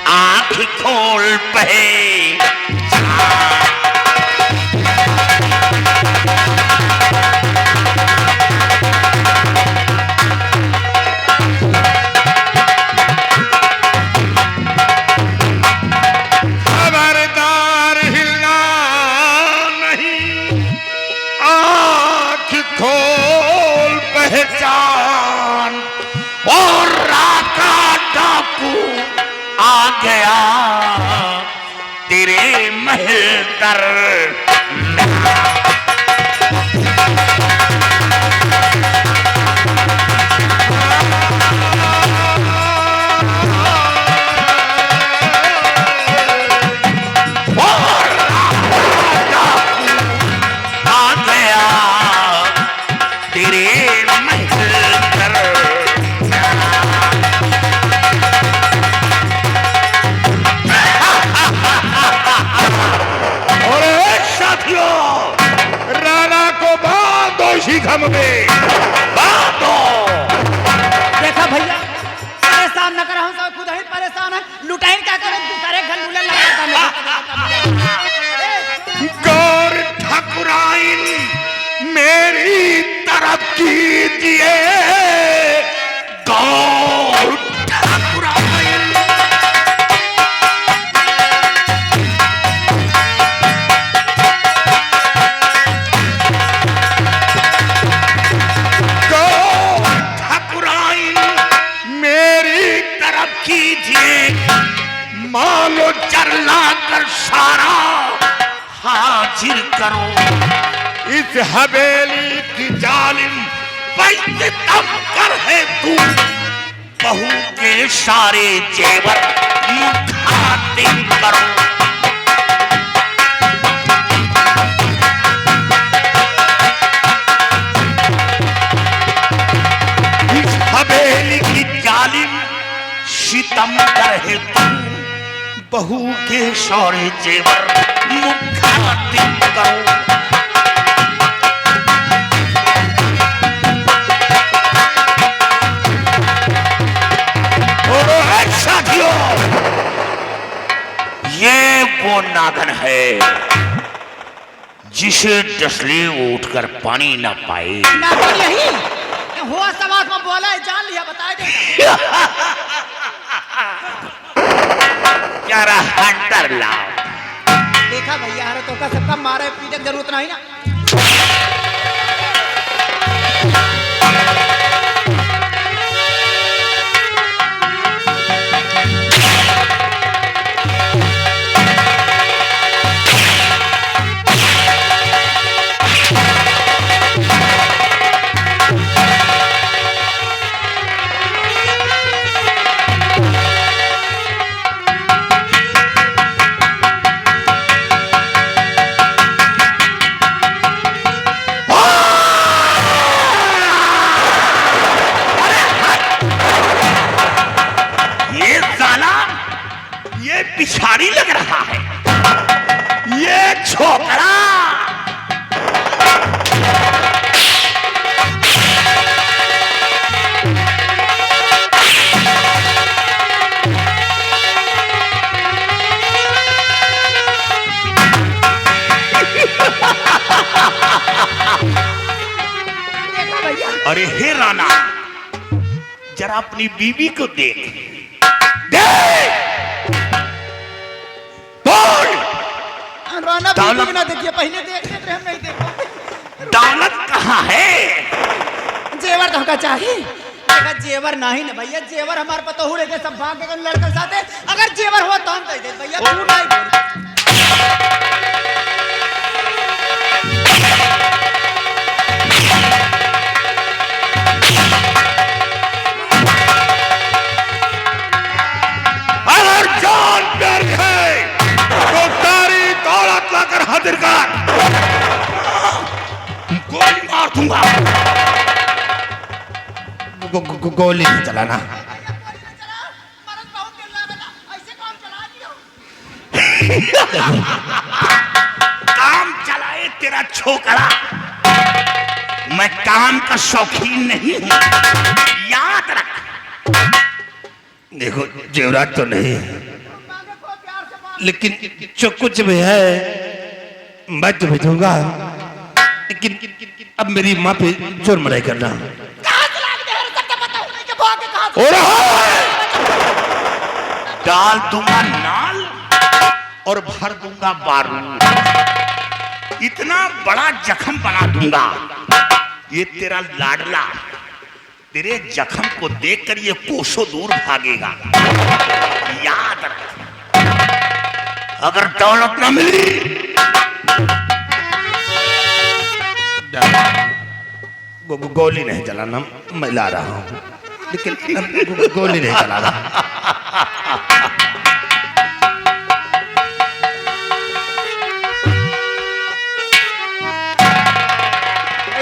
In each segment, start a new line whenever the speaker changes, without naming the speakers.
आँख खोल पहचान।
खबरदार हिलना नहीं, आँख खोल पहचान।
और राका डाकू आ गया तेरे महल तर।
घम में
बातो
देखा भैया, परेशान न कर, हम सब खुद ही परेशान है। लुटाई क्या करे, दूसरे घर लूले लगा।
गौर ठाकुराइन मेरी तरफ कीजिए। गौर ठाकुराइन मालो चरला कर सारा हाजिर करो।
इस हवेली की जालिम
बेइज्जतम कर है तू। बहू के सारे जेवर मुखातिब करो। इस हवेली की जालिम सितम कर है तू। बहू के सारे जेवर मुखातिब करो। और साथियों, ये वो नागन है जिसे डसले उठकर पानी ना पाए।
नागन यही हुआ, समाज में बोला है, जान लिया, बता दे।
यार हंटर लाओ।
देखा भैया, अरे तो का सबका मारे पीटे की जरूरत नहीं ना।
पिछाड़ी लग रहा है ये छोकरा। अरे हे राणा, जरा अपनी बीवी को देख।
दौलत ना देखिए, पहले देखते थे, हम नहीं देखते।
दौलत कहाँ है?
जेवर तो हमका चाहिए। देखा जेवर नहीं ना भैया, जेवर हमारे पता हो रहे सब भाग के लड़के साथ है। अगर जेवर हो तो हम दे दे भैया, तू नहीं।
अगर जान डर गए तो सारी दौलत लाकर हाजिर कर, गोली मार दूंगा।
गोली नहीं चलाना।
काम चलाए तेरा छोकरा। मैं काम का शौकीन नहीं हूं, याद रख।
देखो जेवरात तो नहीं, लेकिन जो कुछ भी है मैं तुम्हें दूंगा। लेकिन अब मेरी माँ पे जोर मनाई करना।
और डाल दूंगा नाल और भर दूंगा बारूद। इतना बड़ा जख्म बना दूंगा, ये तेरा लाडला तेरे जख्म को देखकर ये कोसों दूर भागेगा। याद रख, अगर दौलत न मिली
गोली नहीं चलाना, मैं ला रहा हूँ, लेकिन गोली नहीं चलाना।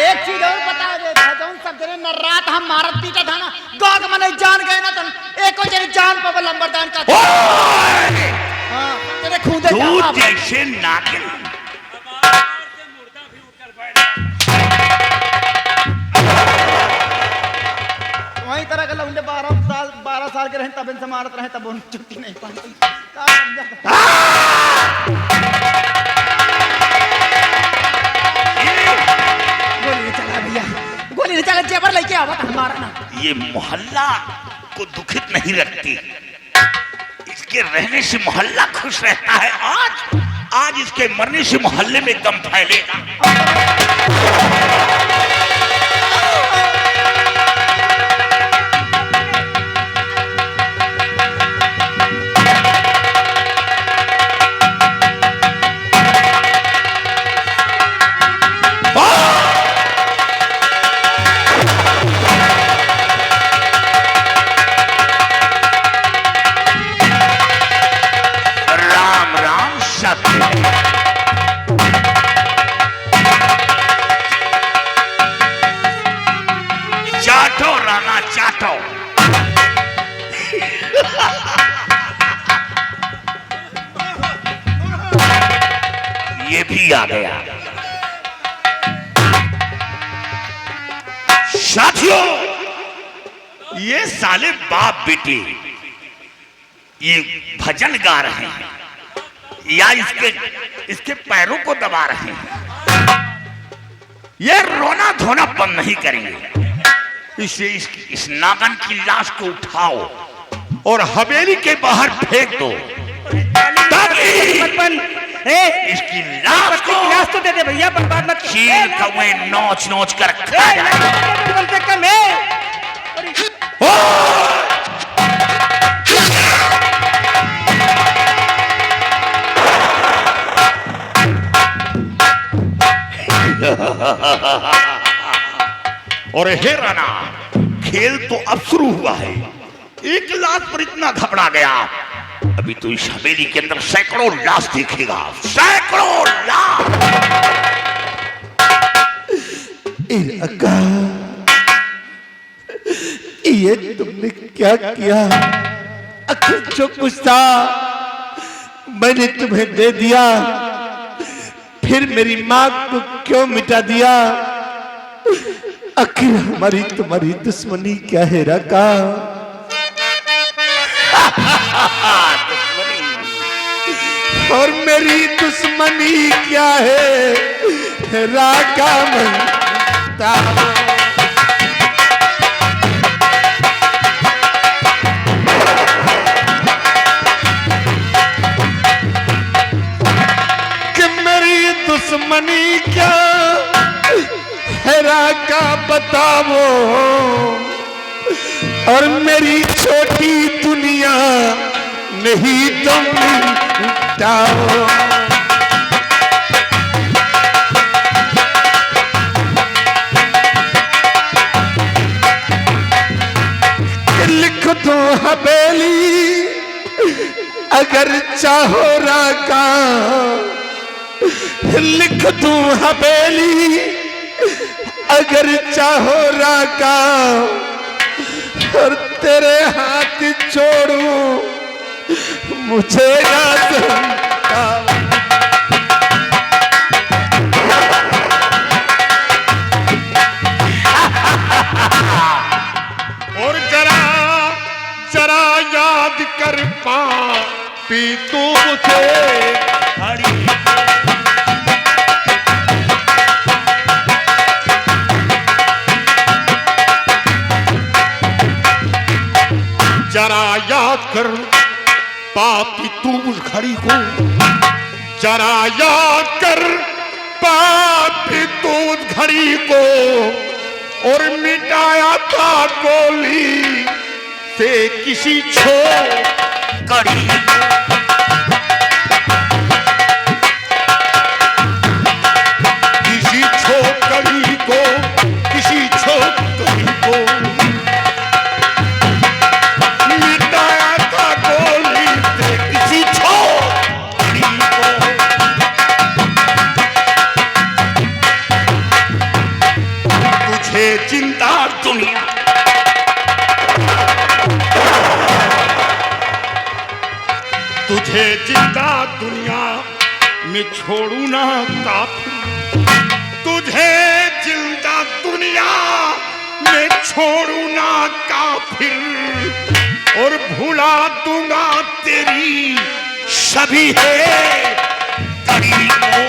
एक चीज और बता दे, जौन सब जने न रात हम मारत पीटा था ना, गाग मने जान गए ना, तो एको जने जान पर लंबरदान का। हां तेरे खुदे
तू जैसे नागिन
वही तरह के लौंडे 12 साल के रहे तब इनसे मारत रहे, तब उन छुट्टी नहीं पाती। का समझा गोली नहीं चला भैया, गोली नहीं चला, जेवर लेके आवा था हमारा ना।
ये मोहल्ला को दुखित नहीं रखती, इसके रहने से मोहल्ला खुश रहता है। आज इसके मरने से मोहल्ले में दम फैलेगा। चाटो राणा चाटो। ये भी आ गया। साथियों, ये साले बाप बेटे ये भजन गा रहे हैं या इसके पैरों को दबा रहे हैं। ये रोना धोना बंद नहीं करेंगे। इसे इस नागन की लाश को उठाओ और हवेली के बाहर फेंक दो, ताकि इसकी लाश को
तो दे दे भैया, बर्बाद मत
चील कौवे नोच नोच कर खा जाए। और हे राणा, खेल तो अब शुरू हुआ है। एक लाश पर इतना घबरा गया, अभी तो इस हवेली के अंदर सैकड़ों लाश देखेगा, सैकड़ों लाश।
अक्का, ये तुमने क्या किया? आखिर जो कुछ था मैंने तुम्हें दे दिया, फिर मेरी माँ को क्यों मिटा दिया? आखिर हमारी तुम्हारी दुश्मनी क्या है राका? और मेरी दुश्मनी क्या है राका? मनता कि मेरी दुश्मनी क्या है राका बताओ, और मेरी छोटी दुनिया नहीं तुम मिटाओ। लिख दो हवेली अगर चाहो राका, लिख दूं हवेली अगर चाहो राका, और तेरे हाथ छोड़ूं मुझे याद
और जरा जरा याद
कर पापी तुझसे
खड़ी
जरा याद कर पापी तू उस घड़ी को, जरा याद कर पापी तू उस घड़ी को, और मिटाया था गोली से किसी
कड़ी
किसी छोकरी को, किसी छोकरी को मिटाया था गोली से किसी छोकरी को। तुझे जिंदा
दुनिया
तुझे जिंदा दुनिया में छोड़ू ना काफिर, तुझे जिंदा दुनिया में छोड़ू ना काफिर, और भुला दूंगा तेरी
सभी है कड़ी को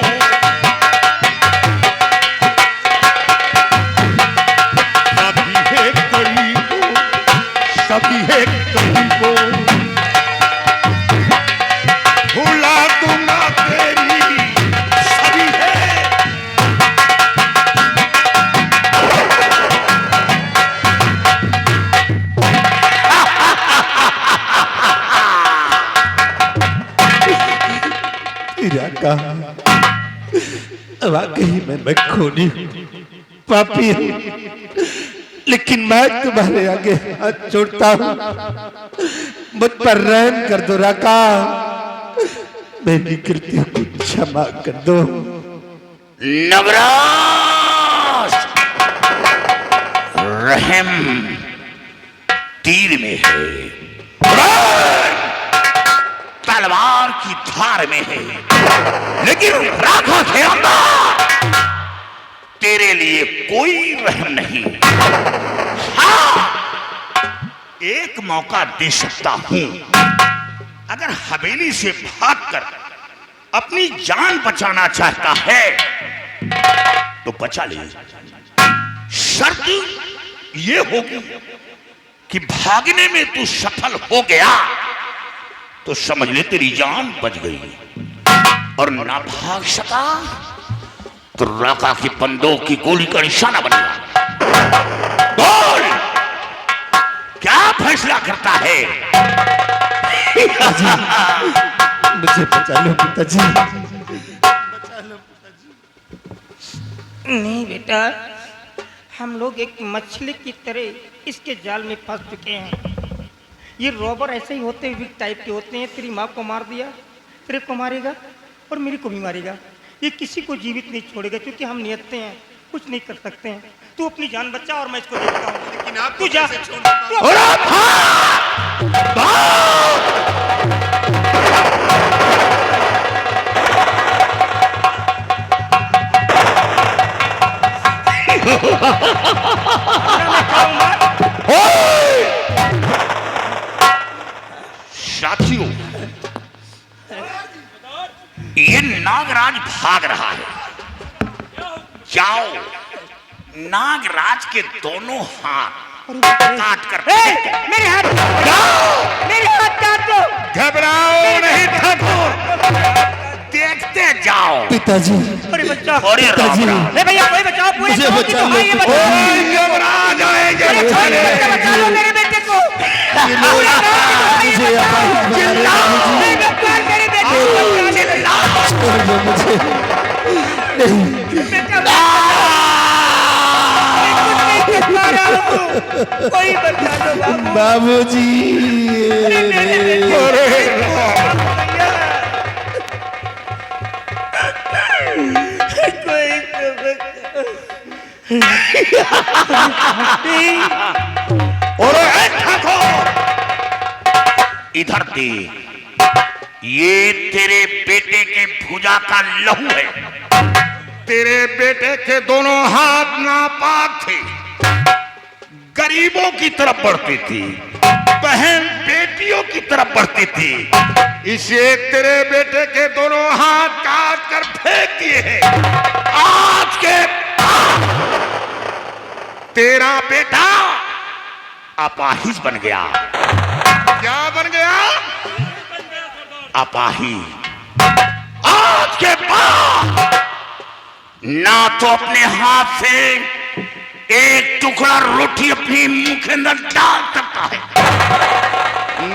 सभी है कड़ी को, सभी है कड़ी को, भुला दूंगा तेरी सभी है।
इराका वाकई में मैं खूनी पापी हूँ, लेकिन मैं तुम्हारे आगे हाथ जोड़ता हूँ, मुझ पर रहम कर दो राका, मेरी कृतियों को क्षमा कर दो।
नवराज रहम तीर में है, तलवार की धार में है, लेकिन राखा के अंदर तेरे लिए कोई रहम नहीं। हाँ, एक मौका दे सकता हूं, अगर हवेली से भागकर अपनी जान बचाना चाहता है तो बचा ले। शर्त ये होगी कि भागने में तू सफल हो गया तो समझ ले तेरी जान बच गई, और ना भाग सका तो राका की बंदूक की गोली का निशाना बनेगा। बोल, क्या फैसला करता है?
मुझे बचा लो पिताजी।
नहीं बेटा, हम लोग एक मछली की तरह इसके जाल में फंस चुके हैं। ये रॉबर ऐसे ही होते हैं, वीक टाइप के होते हैं। तेरी माँ को मार दिया, तेरे को मारेगा और मेरी को भी मारेगा। ये किसी को जीवित नहीं छोड़ेगा, क्योंकि हम नियतते हैं, कुछ नहीं कर सकते हैं। तू अपनी जान बचा और मैं इसको देखता हूँ। लेकिन आप तू जा,
साथियों, ये नागराज भाग रहा है। जाओ, नागराज के दोनों हाथ काट कर
मेरे हाथ काट दो।
घबराओ नहीं ठाकुर, देखते जाओ।
पिताजी,
अरे बच्चा,
अरे
पिताजी,
अरे भैया कोई बचाओ, पूरे
मुझे
गांव की
बचा
तो
लो।
भाई ये बचाओ।
यमराज आएंगे।
अरे छोटे बच्चे बचा लो मेरे बेटे को। पूरे गांव की तो भाई ये
मुझे
बचाओ।
चिल्लाओ।
नहीं भगवान, मेरे बेटे को बचा लो।
छोड़ दो मुझे।
बेटा, मैं कुछ नहीं कर पा रहा हूँ। कोई बचा लो बाबू।
बाबूजी।
अरे मेरे बेटे को भैया। कोई तो बचा।
और ठाकुर इधर देख, ये तेरे बेटे के भुजा का लहू है। तेरे बेटे के दोनों हाथ नापाक थे, गरीबों की तरफ बढ़ते थे। बहन बेटियों की तरफ बढ़ती थी, इसे तेरे बेटे के दोनों हाथ काट कर फेंक दिए हैं। आज के बाद तेरा बेटा अपाहिज बन गया। क्या बन गया? अपाहिज। आज के बाद ना तो अपने हाथ से एक टुकड़ा रोटी अपने मुंह के अंदर डाल सकता है,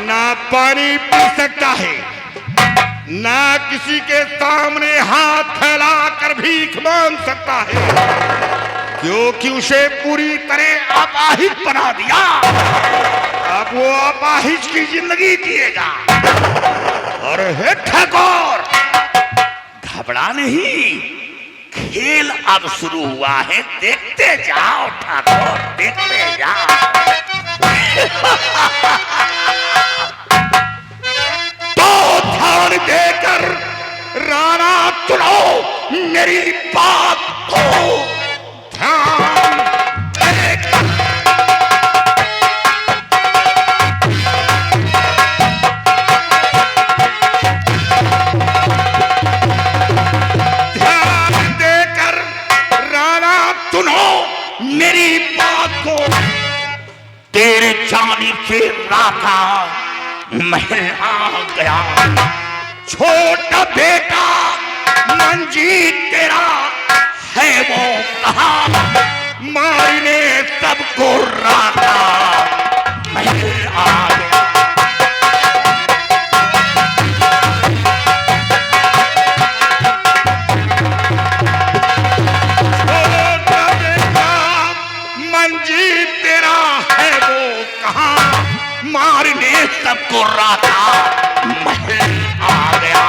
ना पानी पी सकता है, ना किसी के सामने हाथ फैलाकर भीख मांग सकता है, क्योंकि उसे पूरी तरह अपाहिज बना दिया। अब वो अपाहिज की जिंदगी जिएगा। और हे ठाकुर, घबरा नहीं, खेल अब शुरू हुआ है, देखते जाओ ठाकुर, देखते जाओ। तो ध्यान देकर राणा सुनो मेरी बात को, ध्यान देकर। ध्यान देकर राणा सुनो मेरी बात को। तेरे जानिब से राधा महल आ गया। छोटा बेटा मंजीत तेरा है वो कहाँ? मारने सबको राधा महल आ गया। छोटा बेटा मंजीत तेरा है वो कहाँ? मारने सबको राधा महल आ गया।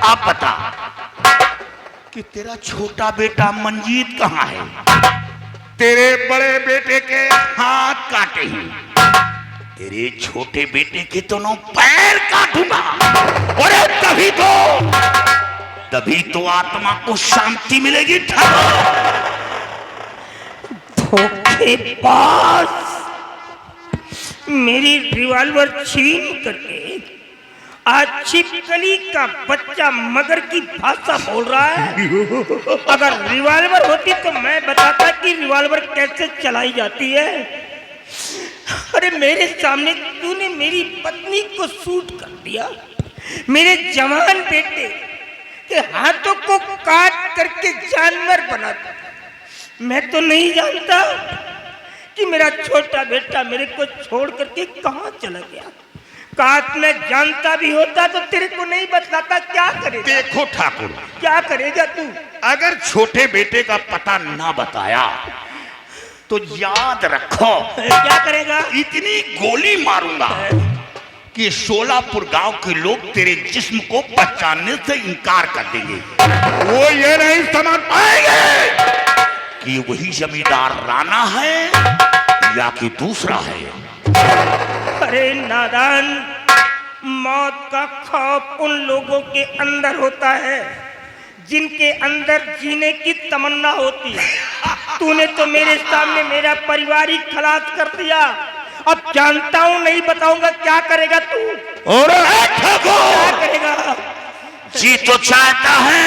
अब बता कि तेरा छोटा बेटा मंजीत कहाँ है? तेरे बड़े बेटे के हाथ काटे हैं, तेरे छोटे बेटे के दोनों पैर काटूंगा। और तभी तो आत्मा को शांति मिलेगी।
धोखेबाज, मेरी रिवॉल्वर छीन करके आज छिपकली का बच्चा मगर की भाषा बोल रहा है। अगर रिवॉल्वर होती तो मैं बताता कि रिवॉल्वर कैसे चलाई जाती है। अरे मेरे सामने तूने मेरी पत्नी को शूट कर दिया, मेरे जवान बेटे के हाथों को काट करके जानवर बना दिया। मैं तो नहीं जानता कि मेरा छोटा बेटा मेरे को छोड़ करके कहाँ चला गया। काश मैं जानता भी होता तो तेरे को नहीं बतलाता। क्या करेगा?
देखो ठाकुर,
क्या करेगा तू?
अगर छोटे बेटे का पता ना बताया तो याद रखो
क्या करेगा?
इतनी गोली मारूंगा कि सोलापुर गांव के लोग तेरे जिस्म को पहचानने से इनकार कर देंगे। वो ये नहीं समझ पाएंगे कि वही जमींदार राणा है या कि दूसरा है।
अरे नादान, मौत का खौफ उन लोगों के अंदर होता है जिनके अंदर जीने की तमन्ना होती है। तूने तो मेरे सामने मेरा परिवार ही खलास कर दिया। अब जानता हूँ, नहीं बताऊंगा। क्या करेगा तू?
और
क्या करेगा?
जी तो चाहता है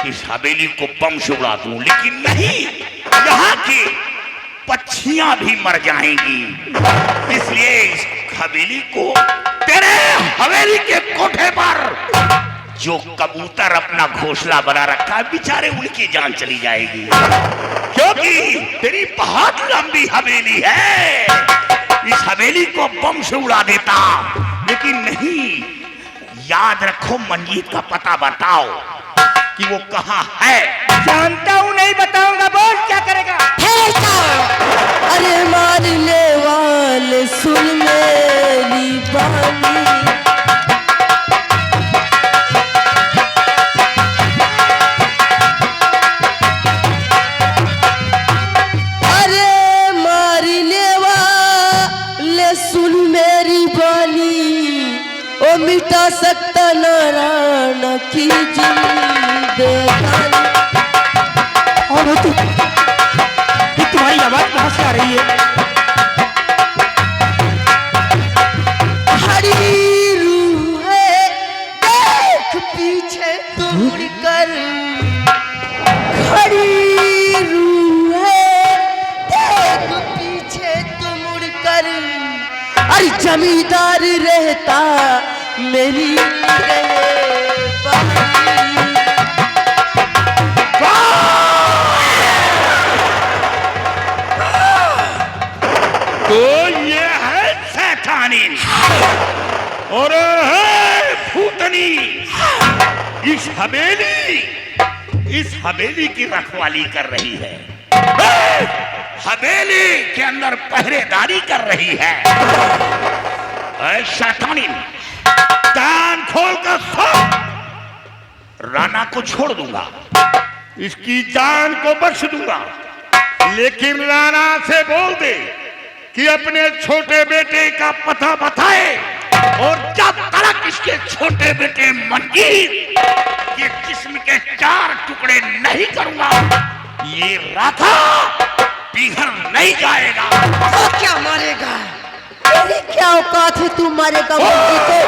कि इस हवेली को बम से उड़ा दूं, लेकिन नहीं, यहाँ की पक्षियां भी मर जाएंगी। इसलिए इस हवेली को, तेरे हवेली के कोठे पर जो कबूतर अपना घोंसला बना रखा है, बेचारे उनकी जान चली जाएगी, क्योंकि तेरी बहुत लंबी हवेली है। इस हवेली को बम से उड़ा देता, लेकिन नहीं। याद रखो, मंजीत का पता बताओ कि वो कहाँ है।
जानता हूँ, नहीं बताऊंगा। बोल, क्या करेगा?
अरे मारने वाले सुन मेरी बानी, अरे मारने वाले सुन मेरी बानी, ओ मिटा सकता नारायण की जिंदगानी।
कौन हो तुम? ये तुम्हारी आवाज कहाँ से आ रही है?
हरी रूह है देख पीछे तो मुड़कर, खड़ी रूह है देख पीछे तो मुड़कर, अरे जमींदार रहता मेरी रहबानी।
तो ये है शैतानी और है भूतनी। इस हवेली की रखवाली कर रही है, हवेली के अंदर पहरेदारी कर रही है। शैतानी, कान खोल कर सुन। राणा को छोड़ दूंगा, इसकी जान को बख्श दूंगा, लेकिन राणा से बोल दे कि अपने छोटे बेटे का पता बताए, और जब तक इसके छोटे बेटे मंजीर के जिस्म के 4 टुकड़े नहीं करूंगा, ये राधा पिघल नहीं जाएगा।
तो क्या मारेगा? तेरी क्या औकात है तू मारेगा मुझे को?